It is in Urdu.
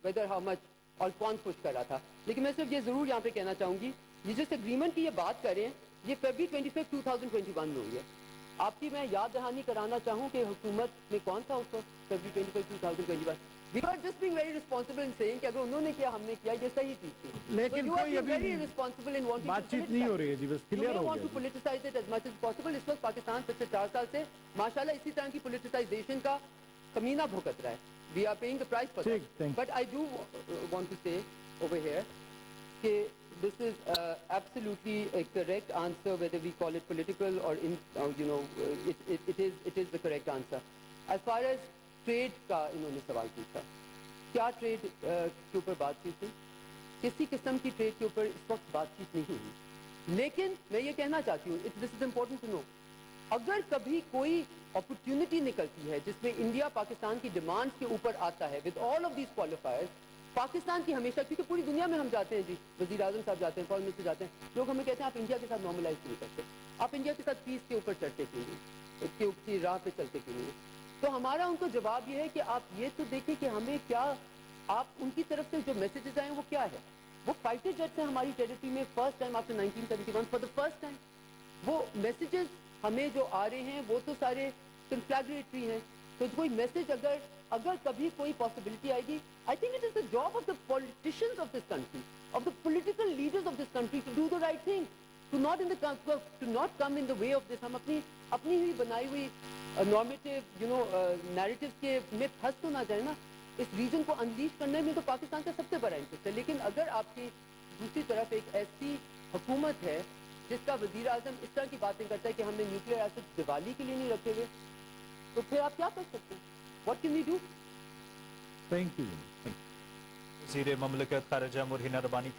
whether how much اور کون پش کر رہا تھا. لیکن میں صرف یہ ضرور یہاں پہ کہنا چاہوں گی, یہ جس اگریمنٹ کی یہ بات کر رہے ہیں یہ فیبری 25 2021 میں ہوئی ہے. آپ کی میں یاد دہانی کرانا چاہوں کہ حکومت میں کون تھا اس وقت فیبری 25 2021. We are just being very responsible in saying کہ اگر انہوں نے کیا ہم نے کیا یہ صحیح چیز تھی. لیکن کوئی ابھی بات چیت نہیں ہو رہی ہے جی, بس کلیئر ہو گیا. politicize it as much as possible. اس وقت پاکستان پچھلے 4 سال سے ماشاءاللہ اسی طرح کی politicization کا کمینہ بھگت رہا ہے. We are paying the price for that. But I do want to say over here that this is absolutely a correct answer, whether we call it political or it is the correct answer. As far as trade کا انہوں نے سوال پوچھا, کیا ٹریڈ کے اوپر بات چیت ہوئی؟ کسی قسم کی ٹریڈ کے اوپر اس وقت بات چیت نہیں ہوئی. لیکن میں یہ کہنا چاہتی ہوں, دس از امپورٹنٹ ٹو نو, اگر کبھی کوئی اپرچونٹی نکلتی ہے جس میں انڈیا پاکستان کی ڈیمانڈ کے اوپر آتا ہے with all of these qualifiers, Pakistan کی ہمیشہ, کیونکہ پوری دنیا میں ہم جاتے ہیں جی, وزیر اعظم صاحب جاتے ہیں, فارن منسٹر جاتے ہیں, لوگ ہمیں کہتے ہیں آپ انڈیا کے ساتھ نارملائز نہیں کرتے, آپ انڈیا کے ساتھ پیس کے اوپر چڑھتے کیوں نہیں, اس کی راہ پہ چلتے کیوں نہیں. تو ہمارا ان کو جواب یہ ہے کہ آپ یہ تو دیکھیں کہ ہمیں کیا, آپ ان کی طرف سے جو میسیجز آئے ہیں وہ کیا ہے. وہ فائٹر جیٹس ہیں ہماری ٹیریٹری میں first time after 1971 for the first time. وہ میسیجز ہمیں جو آ رہے ہیں وہ تو سارے کنفلیگریٹری ہیں. تو کوئی میسج اگر کبھی کوئی پاسبلٹی آئے گی, I think it is the job of the politicians of this country, of the political leaders of this country to do the right thing, to not come in the way of this. ہم اپنی ہی بنائی ہوئی نارمیٹیو نیریٹیوز کے میں پھنس تو نہ جائے نا. اس ریجن کو انلیش کرنے میں تو پاکستان کا سب سے بڑا انٹرسٹ ہے. لیکن اگر آپ کی دوسری طرف ایک ایسی حکومت ہے جس کا وزیر اعظم اس طرح کی باتیں کرتا ہے کہ ہم نے نیوکلیئر ایسڈ دیوالی کے لیے نہیں رکھے ہوئے, تو پھر آپ کیا کر سکتے ہیں؟ What can we do? Thank you. وزیر مملکت خارجہ مرہینہ ربانی